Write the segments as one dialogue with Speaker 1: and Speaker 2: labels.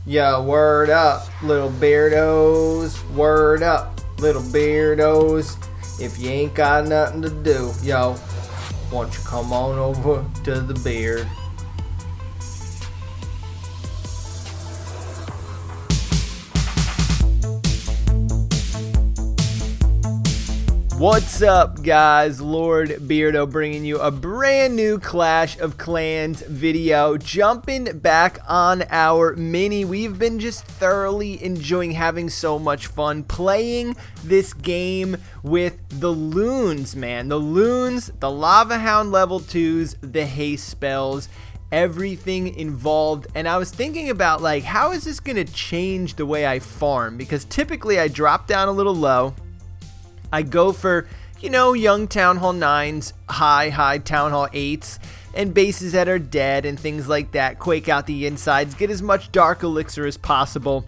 Speaker 1: Yeah, word up, little beardos. Word up, little beardos. If you ain't got nothing to do, yo, why don't you come on over to the beard? What's up, guys? Lord Beardo bringing you a brand new Clash of Clans video. Jumping back on our mini. We've been just thoroughly enjoying having so much fun playing this game with the Loons, man. The Loons, the Lava Hound level 2s, the haste spells, everything involved. And I was thinking about, like, how is this going to change the way I farm? Because typically I drop down a little low. I go for, you know, young Town Hall 9s, high Town Hall 8s, and bases that are dead and things like that. Quake out the insides, get as much dark elixir as possible.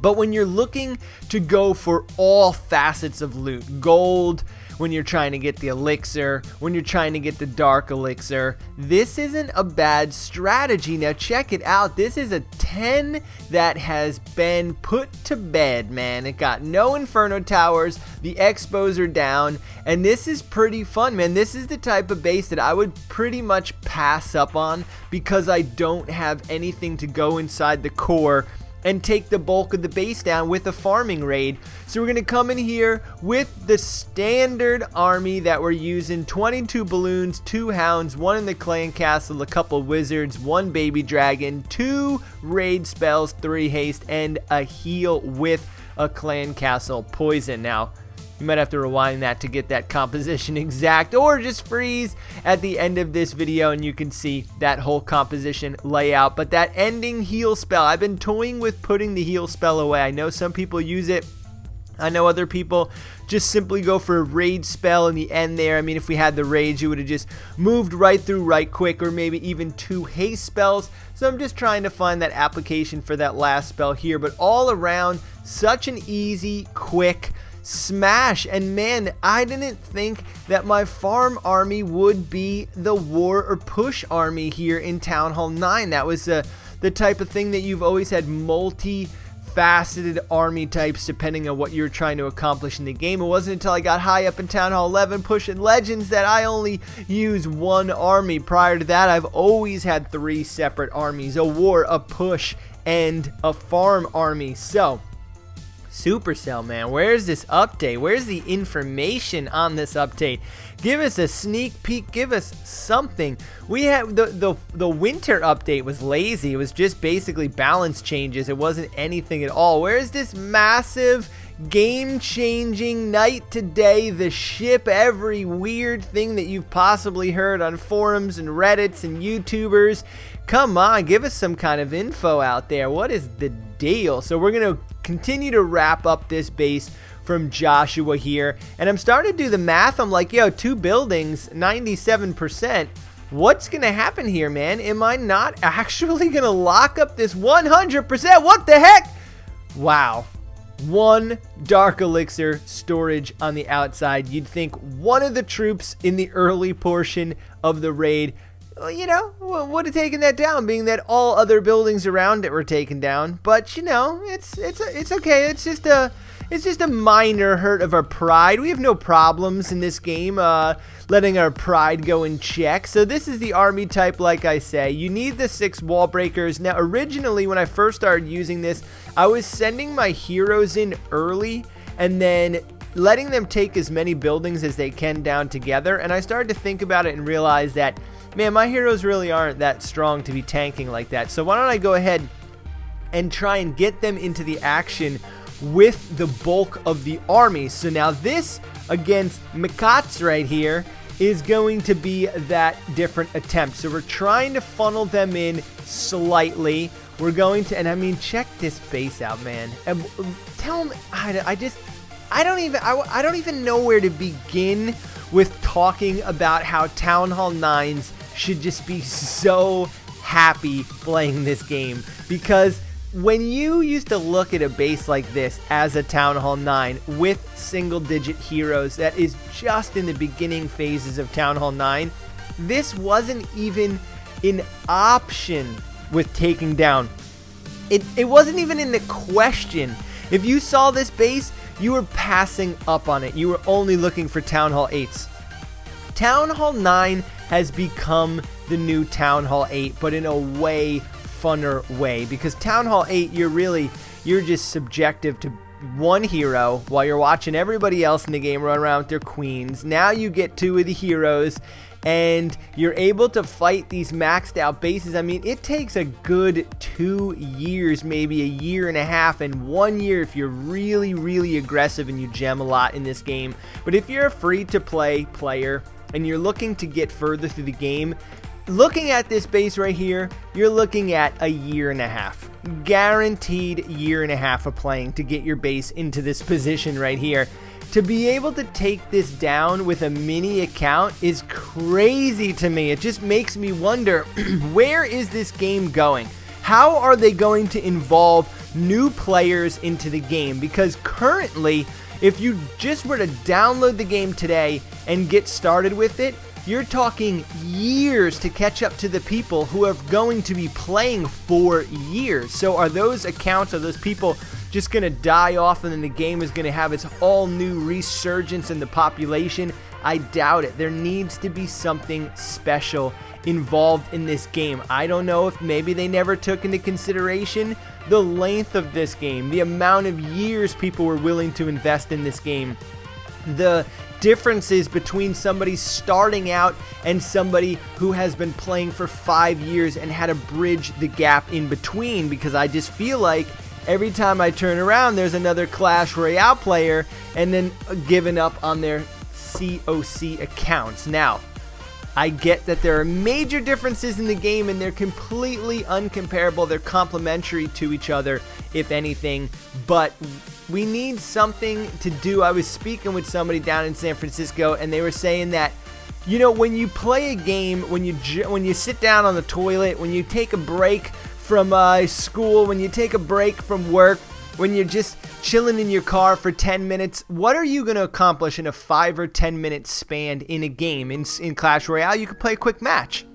Speaker 1: But when you're looking to go for all facets of loot, gold, when you're trying to get the elixir, when you're trying to get the dark elixir, this isn't a bad strategy. Now check it out. This is a 10 that has been put to bed, man. It got no Inferno Towers, the Expos are down, and this is pretty fun, man. This is the type of base that I would pretty much pass up on because I don't have anything to go inside the core and take the bulk of the base down with a farming raid. So we're gonna come in here with the standard army that we're using: 22 balloons, 2 hounds, 1 in the clan castle, a couple wizards, 1 baby dragon, 2 raid spells, 3 haste, and a heal with a clan castle poison. Now, you might have to rewind that to get that composition exact, or just freeze at the end of this video and you can see that whole composition layout. But that ending heal spell, I've been toying with putting the heal spell away. I know some people use it. I know other people just simply go for a raid spell in the end there. I mean, if we had the rage, you would have just moved right through right quick, or maybe even 2 haste spells. So I'm just trying to find that application for that last spell here. But all around, such an easy, quick smash. And man, I didn't think that my farm army would be the war or push army here in Town Hall 9. That was the type of thing that you've always had multi-faceted army types depending on what you're trying to accomplish in the game. It wasn't until I got high up in Town Hall 11 pushing legends that I only use 1 army. Prior to that, I've always had 3 separate armies: a war, a push, and a farm army. So Supercell, man, where's this update? Where's the information on this update? Give us a sneak peek, give us something. We have the winter update was lazy. It was just basically balance changes. It wasn't anything at all. Where's this massive game-changing night to day, the ship, every weird thing that you've possibly heard on forums and Reddits and YouTubers? Come on, give us some kind of info out there. What is the deal? So we're going to continue to wrap up this base from Joshua here, and I'm starting to do the math. I'm like, yo, 2 buildings, 97%. What's gonna happen here, man? Am I not actually gonna lock up this 100%? What the heck? Wow. 1 dark elixir storage on the outside. You'd think one of the troops in the early portion of the raid, you know, would have taken that down, being that all other buildings around it were taken down. But you know, it's okay. It's just a minor hurt of our pride. We have no problems in this game letting our pride go in check. So this is the army type, like I say. You need the 6 wall breakers. Now, originally, when I first started using this, I was sending my heroes in early and then letting them take as many buildings as they can down together. And I started to think about it and realize that, man, my heroes really aren't that strong to be tanking like that. So why don't I go ahead and try and get them into the action with the bulk of the army. So now this against Mikats right here is going to be that different attempt. So we're trying to funnel them in slightly. We're going to, and I mean, check this base out, man. And tell them, I don't even know where to begin with talking about how Town Hall 9s should just be so happy playing this game, because when you used to look at a base like this as a Town Hall 9 with single-digit heroes that is just in the beginning phases of Town Hall 9, this wasn't even an option with taking down It wasn't even in the question. If you saw this base, you were passing up on it. You were only looking for Town Hall 8s. Town Hall 9 has become the new Town Hall 8, but in a way funner way, because Town Hall 8, you're just subjective to one hero while you're watching everybody else in the game run around with their queens. Now you get 2 of the heroes, and you're able to fight these maxed out bases. I mean, it takes a good 2 years, maybe a year and a half, and 1 year if you're really aggressive and you gem a lot in this game. But if you're a free-to-play player and you're looking to get further through the game, looking at this base right here, you're looking at a year and a half. Guaranteed year and a half of playing to get your base into this position right here. To be able to take this down with a mini account is crazy to me. It just makes me wonder, where is this game going? How are they going to involve new players into the game? Because currently, if you just were to download the game today and get started with it, you're talking years to catch up to the people who are going to be playing for years. So are those accounts, are those people just going to die off and then the game is going to have its all new resurgence in the population? I doubt it. There needs to be something special involved in this game. I don't know if maybe they never took into consideration the length of this game, the amount of years people were willing to invest in this game, the differences between somebody starting out and somebody who has been playing for 5 years and had to bridge the gap in between, because I just feel like every time I turn around there's another Clash Royale player and then giving up on their COC accounts. Now, I get that there are major differences in the game and they're completely uncomparable. They're complementary to each other, if anything, but we need something to do. I was speaking with somebody down in San Francisco and they were saying that, you know, when you play a game, when you sit down on the toilet, when you take a break from school, when you take a break from work, when you're just chilling in your car for 10 minutes, what are you going to accomplish in a 5 or 10 minute span in a game? In Clash Royale, you could play a quick match.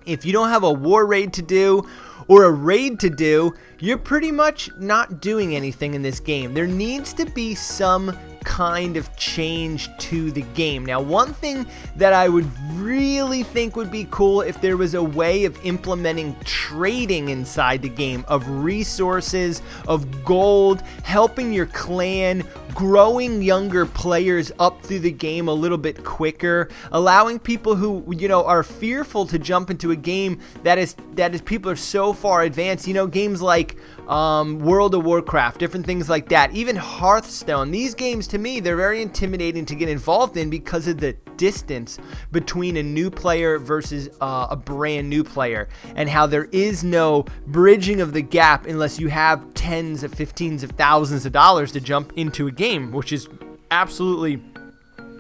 Speaker 1: If you don't have a war raid to do or a raid to do, you're pretty much not doing anything in this game. There needs to be some kind of change to the game. Now, one thing that I would really think would be cool if there was a way of implementing trading inside the game, of resources, of gold, helping your clan, growing younger players up through the game a little bit quicker, allowing people who, you know, are fearful to jump into a game that is people are so far advanced, you know, games like World of Warcraft, different things like that, even Hearthstone. These games, to me, they're very intimidating to get involved in because of the distance between a new player versus a brand new player, and how there is no bridging of the gap unless you have tens of 15s of thousands of dollars to jump into a game, which is absolutely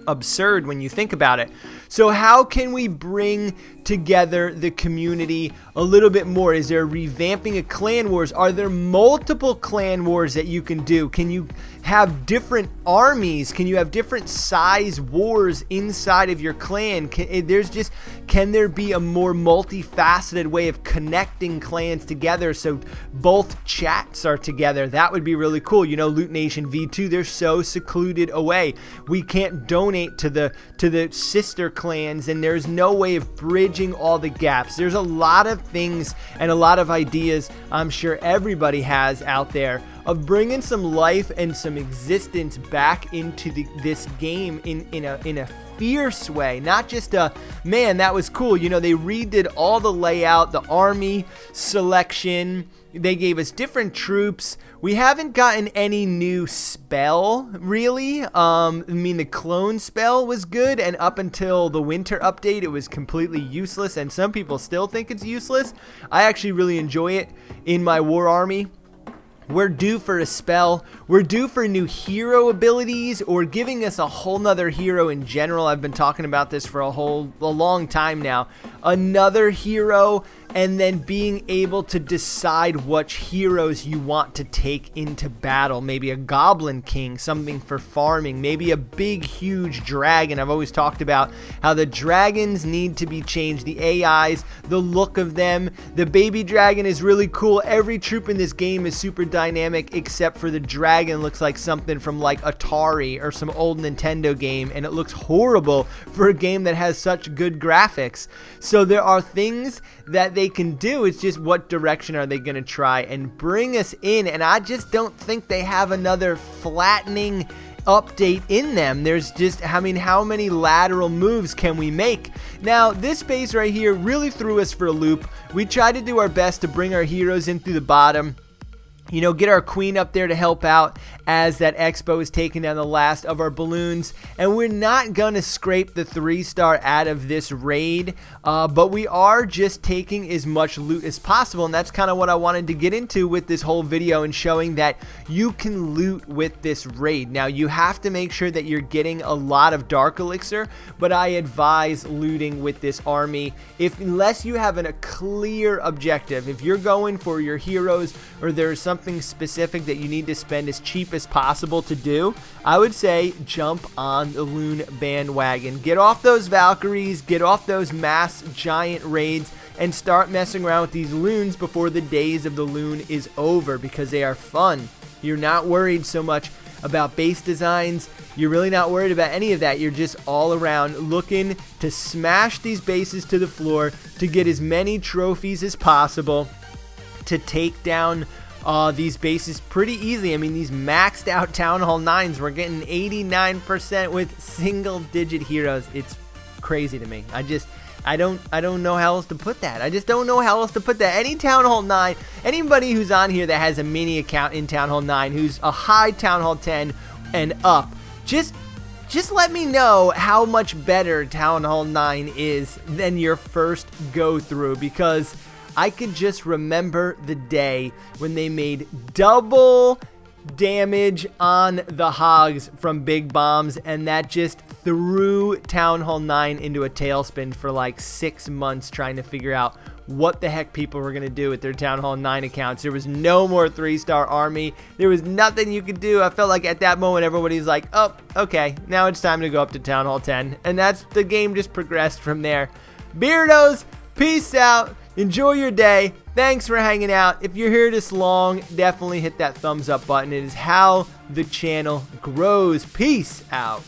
Speaker 1: absurd when you think about it. So how can we bring together the community a little bit more? Is there revamping of clan wars? Are there multiple clan wars that you can do? Can you have different armies? Can you have different size wars inside of your clan? Can there be a more multifaceted way of connecting clans together so both chats are together? That would be really cool. You know, Loot Nation V2, they're so secluded away. We can't donate to the sister clans, and there's no way of bridging all the gaps. There's a lot of things and a lot of ideas I'm sure everybody has out there of bringing some life and some existence back into this game in a fierce way, not just a, man, that was cool. You know, they redid all the layout, the army selection. They gave us different troops. We haven't gotten any new spell, really. I mean, the clone spell was good, and up until the winter update, it was completely useless, and some people still think it's useless. I actually really enjoy it in my war army. We're due for a spell. We're due for new hero abilities, or giving us a whole nother hero in general. I've been talking about this for a long time now. Another hero, and then being able to decide which heroes you want to take into battle. Maybe a Goblin King, something for farming. Maybe a big, huge dragon. I've always talked about how the dragons need to be changed. The AIs, the look of them. The baby dragon is really cool. Every troop in this game is super dynamic, except for the dragon looks like something from like Atari or some old Nintendo game, and it looks horrible for a game that has such good graphics. So there are things that they can do. It's just what direction are they going to try and bring us in, and I just don't think they have another flattening update in them. There's just, I mean, how many lateral moves can we make? Now, this base right here really threw us for a loop. We tried to do our best to bring our heroes in through the bottom. You know, get our queen up there to help out as that Expo is taking down the last of our balloons. And we're not going to scrape the 3-star out of this raid, but we are just taking as much loot as possible. And that's kind of what I wanted to get into with this whole video, and showing that you can loot with this raid. Now, you have to make sure that you're getting a lot of Dark Elixir, but I advise looting with this army unless you have a clear objective. If you're going for your heroes, or there's something specific that you need to spend as cheap as possible to do, I would say jump on the Loon bandwagon. Get off those Valkyries, get off those mass giant raids, and start messing around with these Loons before the days of the Loon is over, because they are fun. You're not worried so much about base designs. You're really not worried about any of that. You're just all around looking to smash these bases to the floor, to get as many trophies as possible, to take down these bases pretty easily. I mean, these maxed out Town Hall 9s, we're getting 89% with single digit heroes. It's crazy to me. I don't know how else to put that. I just don't know how else to put that. Any Town Hall 9, anybody who's on here that has a mini account in Town Hall 9, who's a high Town Hall 10 and up, just let me know how much better Town Hall 9 is than your first go through, because I could just remember the day when they made double damage on the hogs from big bombs, and that just threw Town Hall 9 into a tailspin for like 6 months, trying to figure out what the heck people were going to do with their Town Hall 9 accounts. There was no more 3-star army. There was nothing you could do. I felt like at that moment everybody's like, oh, okay, now it's time to go up to Town Hall 10. And that's, the game just progressed from there. Beardos, peace out. Enjoy your day. Thanks for hanging out. If you're here this long, definitely hit that thumbs up button. It is how the channel grows. Peace out.